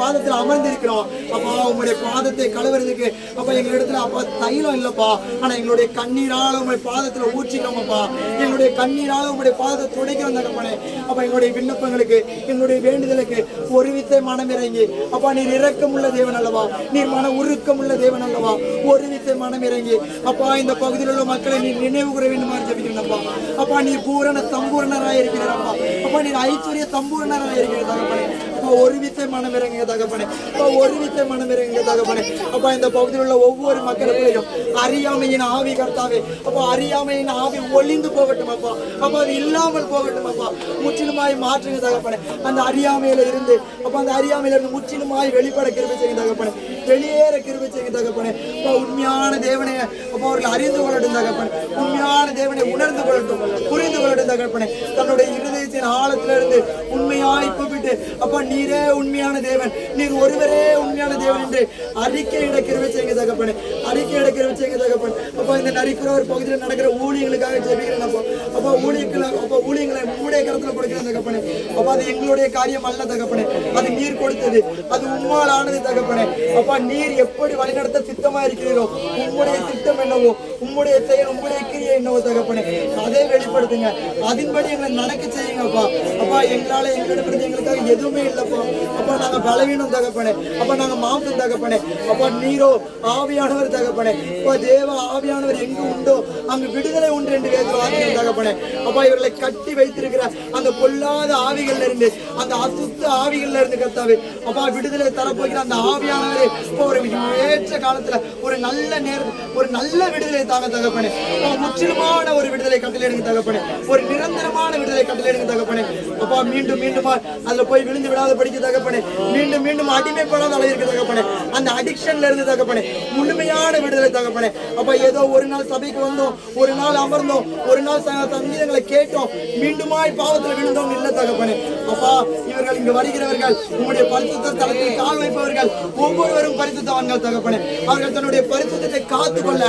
பாதத்தில் அமர்ந்திருக்கிறோம் அப்பா. உங்களுடைய பாதத்தை கழுவுறதுக்கு அப்பா எங்களிடத்துல அப்பா தைலம் இல்லப்பா, ஆனா எங்களுடைய கண்ணீரால உங்களுடைய பாதத்துல ஊற்றிக்கிறோம் அப்பா. எங்களுடைய கண்ணீரால உங்களுடைய பாதத்தை துடைக்கிறோம் தகப்பனே. அப்ப எங்களுடைய விண்ணப்பங்களுக்கு எங்களுடைய வேண்டுதலுக்கு ஒரு வித்தை மனம் இறங்கி அப்பா நீர் இரக்கம் உள்ள தேவன் அல்லவா, நீர் மன உருக்கம் உள்ள தேவன் அல்லவா. ஒரு வித்தை மனம் இறங்கி அப்பா இந்த பகுதியில் உள்ள மக்களை நீர் நினைவு கூற வேண்டுமா ஜெபிக்கிறேன்ப்பா. அப்பா நீர் பூரண சம்பூர்ணராக இருக்கிறப்பா. அப்பா நீர் ஐஸ்வர்ய சம்பூர்ணராக இருக்கிற தகப்பனே. ஒரு வித்தை மனம் இறங்குங்க தகப்பனே. ஒரு வித்தை மனம் இறங்குங்க தகப்பனே. அப்பா இந்த பகுதியில் உள்ள ஒவ்வொரு மக்களுக்குள்ளையும் அறியாமையின் ஆவி கர்த்தாவே அப்பா, அறியாமையின் ஆவி ஒளிந்து போகட்டும் அப்பா. அப்பா அது இல்லாமல் போகட்டும் அப்பா. முற்றிலுமாய் மாற்றுங்க தகப்பனே. அந்த அறியாமையில இருந்து அப்பா, அந்த அறியாமையில இருந்து முற்றிலுமாய் வெளிப்பட கிருபை செய்யுங்க தகப்பனே. வெளியேற கிருபை செய்யுங்க தகப்பனே. அப்பா உண்மையான தேவனை அப்பா அவர்கள் அறிந்து கொள்ளட்டும் தகப்பனே. உண்மையான தேவனை உணர்ந்து கொள்ளட்டும், புரிந்து கொள்ளட்டும் தகப்பனே. தன்னுடைய இருதயத்தின் ஆழத்திலிருந்து உண்மையாய் கூப்பிட்டு அப்பா நீரே உண்மையான தேவன், நீர் ஒருவரே உண்மையான தேவன் என்று அறிக்கையிட கிருபை செய்யுங்க தகப்பனே. அறிக்கையிட கிருபை செய்யுங்க தகப்பன். அப்பா இந்த நரிக்குறவர் பகுதியில் நடக்கிற ஊழியர்களுக்காக ஜெபிக்கிறேன் அப்பா. அப்பா ஊழியங்களை உங்களுடைய கருத்துல கொடுக்கிறேன் தகப்பனே. அப்பா அது எங்களுடைய காரியம் அல்ல தகப்பனே, அது நீர் கொடுத்தது, அது உம்மால் ஆனது தகப்பனே. அப்பா நீர் எப்படி வழிநடத்த சித்தமா இருக்கிறீரோ, உங்களுடைய திட்டம் என்னவோ, உங்களுடைய செயல், உங்களுடைய கிரியை என்னவோ தகப்பனே, அதை வெளிப்படுத்துங்க. அதன்படி எங்களை நடக்க செய்யுங்க அப்பா. அப்பா எங்களால எங்களிடமிருந்து எங்களுக்காக எதுவுமே இல்லப்பா. அப்பா நாங்க பலவீனம் தகப்பனே. அப்பா நாங்க மாம்சம் தகப்பனே. அப்பா நீரோ ஆவியானவர் தகப்பனே. அப்பா தேவ ஆவியானவர் எங்கு உண்டோ அங்கு விடுதலை உண்டு என்று வார்த்தைகள் தகப்பனே. அப்பா இவர்களை கட்டி வைத்திருக்கிற அந்த பொல்லாத ஆவிகள்ல இருந்து, அந்த அசுத்த ஆவிகள்ல இருந்து கர்த்தாவே அப்பா விடுதலை தரப்போகிற அந்த ஆவியானவரே ஒரு ஏற்ற காலத்துல ஒரு நல்ல நேரம், ஒரு நல்ல விடுதலை தாங்க தகப்பனே. முற்றிலுமான ஒரு விடுதலை கட்டளையிடுங்க தகப்பனே. ஒரு நிரந்தரமான விடுதலை கட்டளையிடுங்க தகப்பனே. அப்பா மீண்டும் மீண்டும் அதுல போய் விழுந்து விடாத படிக்க தகப்பனே. மீண்டும் மீண்டும் அடிமைப்படாத அளவிற்கு தகப்பனே. அந்த அடிக்ஷன்ல இருந்து தகப்பனே முழுமையான விடுதலை தகப்பனே. அப்ப ஏதோ ஒரு நாள் சபைக்கு வந்தோம், ஒரு நாள் அமர்ந்தோம், ஒரு நாள் சங்கீதங்களை கேட்டோம், மீண்டுமாய் பாவத்தில் விழுந்தோம் இல்ல தகப்பனே. அப்பா இவர்கள் இங்கு வருகிறவர்கள், உங்களுடைய பரிசுத்த தலத்தில் கால் வைப்பவர்கள் ஒவ்வொருவரும் பரிசுத்தவான்கள் தகப்பனே. அவர்கள் தன்னுடைய பரிசுத்தத்தை காத்துக்கொள்ள,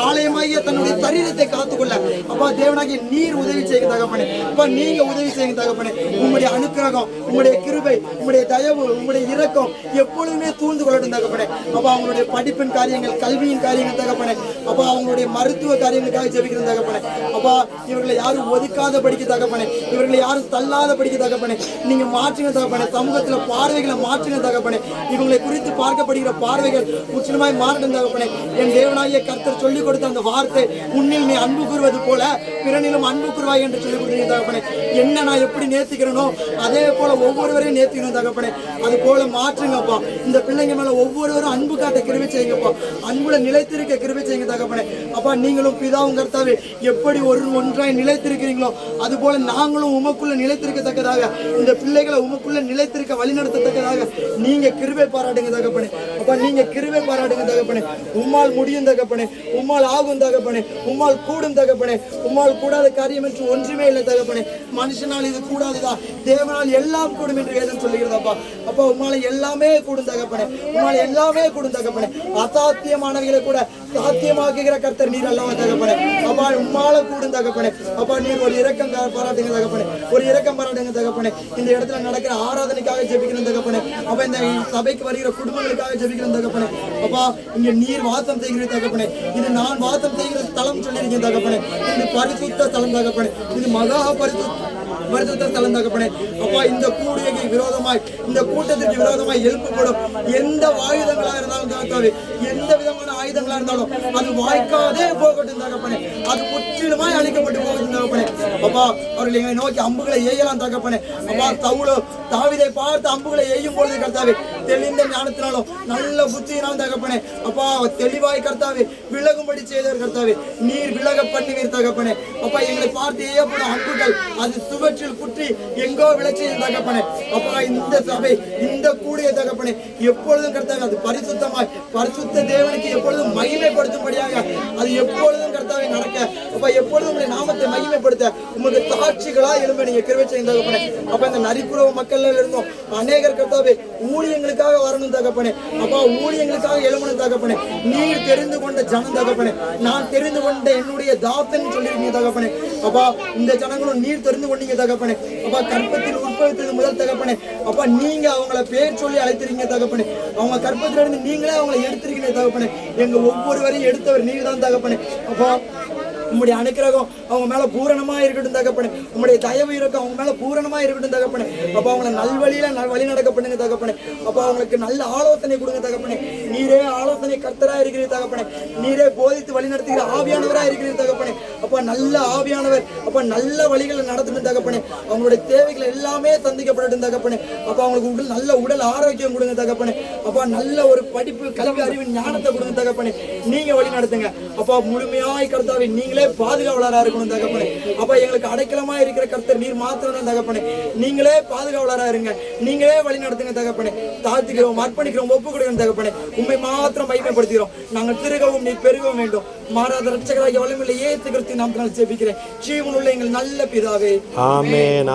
ஆலயமாகிய தன்னுடைய சரீரத்தை காத்துக்கொள்ள அப்பா தேவனாகிய நீர் உதவி செய்யுங்க தகப்பனே. அப்பா நீங்க உதவி செய்யுங்க தகப்பனே. உங்களுடைய அனுக்கிரகம், உங்களுடைய கிருபை, உங்களுடைய தயவு, உங்களுடைய இரக்கம் எப்பொழுதுமே சூழ்ந்து கொள்ளட்டும் தகப்பனே. அப்பா அவங்களுடைய படிப்பின் காரியங்கள், கல்வியின் காரியங்கள் தகப்பனே. அப்பா அவங்களுடைய மருத்துவ காரியங்களுக்காக ஜெபிக்கிறேன் தகப்பனே. அப்பா இவர்களை யாரும் ஒதுக்காத படிக்க தகப்பனே, இவர்களை யாரும் தள்ளாத படிக்க தகப்பனே. நீங்க மாற்றுங்க தகப்பனே. சமூகத்துல பார்வைகளை மாற்றுங்க தகப்பனே. இவங்களை குறித்து பார்க்கப்படுகிற பார்வைகள் முற்றிலுமாய் மாறட்டும் தகப்பனே. என் தேவனாகிய கர்த்தர் சொல்லிக் கொடுத்த அந்த வார்த்தை, உன்னில் நீ அன்பு கூறுவது போல பிறனிலும் அன்பு கூறுவாய் என்று சொல்லிக் கொடுத்தீங்க தகப்பனே. என்ன நான் எப்படி நேர்த்திக்கிறனோ அதே போல ஒவ்வொருவரையும் நேர்த்திக்கணும் தகப்பனே. அது போல மாற்றுங்கப்பா. இந்த பிள்ளைங்க மேல ஒவ்வொருவரும் அன்பு காட்ட கிருபை செய்யுங்கப்பா. அன்புல நிலைத்திருக்க கிருபை செய்யுங்க தகப்பனே. அப்பா நீங்களும் பிதாவும் கர்த்தாவே எப்படி ஒன்றாய் நிலைத்திருக்கிறீங்களோ அது போல நாங்களும் உமக்குள்ள நிலைத்திருக்கத்தக்கதாக, இந்த பிள்ளைகளை உமக்குள்ள நிலைத்திருக்க வழிநடத்தத்தக்கதாக நீங்க கிருபை பாராட்டுங்க தகப்பனே. அப்பா நீங்க கிருபை பாராட்டுங்க தகப்பனே. உம்மால் முடியும் தகப்பனே, உம்மால் ஆகும் தகப்பனே, உம்மால் கூடும் தகப்பனே. உம்மால் கூடாத காரியம் என்று ஒன்றுமே இல்லை தகப்பனே. மனுஷனால் இது கூடாதுதான், தேவனால் எல்லாம் கூடும் என்று வேதம் சொல்லுகிறதாப்பா. அப்பா உம்மால எல்லாமே கூடும் தகப்பனே. உம்மால எல்லாமே கூடும் தகப்பனே. அசாத்தியமானவர்களை கூட சாத்தியமாக்குகிற கர்த்தர் நீர் அல்லவா தகப்பனே. அப்பா உம்மால கூடும் தகப்பனே. அப்பா நீர் ஒரு இரக்கம் பாராட்டுங்க தகப்பனே, ஒரு இரக்கம் பாராட்டுங்க தகப்பனே. இந்த இடத்துல நடக்கிற ஆராதனைக்காக ஜெபிக்கிறேன் தகப்பனே. அப்ப இந்த சபைக்கு வருகிற குடும்பங்களுக்காக ஜெபிக்கிறேன் தகப்பனே. அப்பா இங்க நீர் வாசம் செய்கிற தகப்பனே. இது நான் வாசம் செய்கிற தலம் சொல்லியிருக்கேன் தகப்பனே. இது பரிசுத்த தலம் தகப்பனே. இது மகா பரிசுத்த தலம் தகப்பனே. அப்பா இந்த கூடியக்கு விரோதமாய், இந்த கூட்டத்திற்கு விரோதமாய் எழுப்பப்படும் எந்த ஆயுதங்களா இருந்தாலும் தகப்பனே, எந்த விதமான ஆயுதங்களா இருந்தாலும் அது வாய்க்காதே போகட்டும் தகப்பனே. அது முற்றிலுமாய் அழிக்கப்பட்டு போகட்டும் தகப்பனே. அப்பா அவர்கள் எங்களை நோக்கி அம்புகளை எய்யலாம் தகப்பனே. அப்பா சவுலோ தாவீதை பார்த்து அம்புகளை எய்யும் பொழுது கர்த்தாவே தெளிந்த ஞானத்தினாலும் நல்ல புத்தியினாலும் தகப்பனே அப்பா தெளிவாய் கர்த்தாவே விலகும்படி செய்தவர் கர்த்தாவே நீர் விலக பண்ணுவீர் தகப்பனே. அப்பா எங்களை பார்த்து ஏற்படும் அம்புகள் அது சுவற்றில் குற்றி எங்கோ விளைச்சல் தகப்பனே. அப்பா இந்த சபை, இந்த கூடிய தகப்பனே எப்பொழுதும் கர்த்தாவே அது பரிசுத்தமாய், பரிசுத்த தேவனுக்கு எப்பொழுதும் மகிமைப்படுத்தும்படியாக அது எப்பொழுதும் கர்த்தாவே நடக்க, அப்பா எப்பொழுதும் உங்களுடைய நாமத்தை மகிமைப்படுத்த உங்களுக்கு சாட்சிகளா எழும்ப நீங்க கிருபை செய்யுங்க தகப்பனே. அப்ப இந்த நரிக்குறவு மக்கள்ல இருந்தோம் அநேகர் கர்த்தாவே ஊழியங்களுக்காக வரணும் தகப்பனே. அப்பா ஊழியங்களுக்காக எழுமணும் தகப்பனே. நீர் தெரிந்து கொண்ட ஜனம் தகப்பனே, நான் தெரிந்து கொண்ட என்னுடைய தாசன் சொல்லிருக்கீங்க தகப்பனே. அப்பா இந்த ஜனங்களும் நீர் தெரிந்து கொண்டீங்க தகப்பனே. தகப்பனே. அப்பா கற்பத்தில் உட்பவித்தது முதல் தகப்பனே. அப்பா நீங்க அவங்கள பேர் சொல்லி அழைத்திருக்கீங்க தகப்பனே. அவங்க கற்பத்தில இருந்து நீங்களே அவங்களை எடுத்திருக்கீங்க தகப்பனே. எங்க ஒவ்வொருவரையும் எடுத்தவர் நீங்க தான் தகப்பனே. அப்பா உங்களுடைய அனுக்கிரகம் அவங்க மேல பூரணமா இருக்கட்டும் தகப்பனே. உங்களுடைய தயவு இருக்கும் அவங்க மேல பூரணமா இருக்கட்டும் தகப்பனே. அப்ப அவங்களை நல்வழியில வழி நடக்க பண்ணுங்க தகப்பனே. அப்ப அவங்களுக்கு நல்ல ஆலோசனை கொடுங்க தகப்பனே. நீரே ஆலோசனை கர்த்தரா இருக்கிறீர் தகப்பனே. நீரே போதித்து வழி நடத்துகிற ஆவியானவரா இருக்கிறீர் தகப்பனே. அப்ப நல்ல ஆவியானவர் அப்ப நல்ல வழிகளை நடத்தணும் தகப்பனே. அவங்களுடைய தேவைகள் எல்லாமே சந்திக்கப்படட்டும் தகப்பனே. அப்ப அவங்களுக்கு நல்ல உடல் ஆரோக்கியம் கொடுங்க தகப்பனே. அப்ப நல்ல ஒரு படிப்பு கல்வி அறிவின் ஞானத்தை கொடுங்க தகப்பனே. நீங்க வழி நடத்துங்க அப்ப முழுமையாய் கர்த்தாவே. நீங்களே பாதுகாவலரா இருக்கணும் தகப்பனே. அப்ப எங்களுக்கு அடைக்கலமா இருக்கிற கர்த்தர் நீர் மாத்திரம் தான் தகப்பனே. நீங்களே பாதுகாவலரா இருங்க. நீங்களே வழி நடத்துங்க தகப்பனே. தாழ்த்துக்கிறோம், அர்ப்பணிக்கிறோம், ஒப்பு கொடுக்கிறோம் தகப்பனே. உண்மை மாத்திரம் மகிமைப்படுத்துகிறோம். நாங்கள் திருகவும் நீர் பெருகவும் வேண்டும். மாறாத ரட்சகராகிய வல்லமையுள்ள இயேசு கிறிஸ்துவின் நாமத்தினால் ஜெபிக்கிறேன். ஜீவனுள்ள எங்கள் நல்ல பிதாவே, ஆமென்.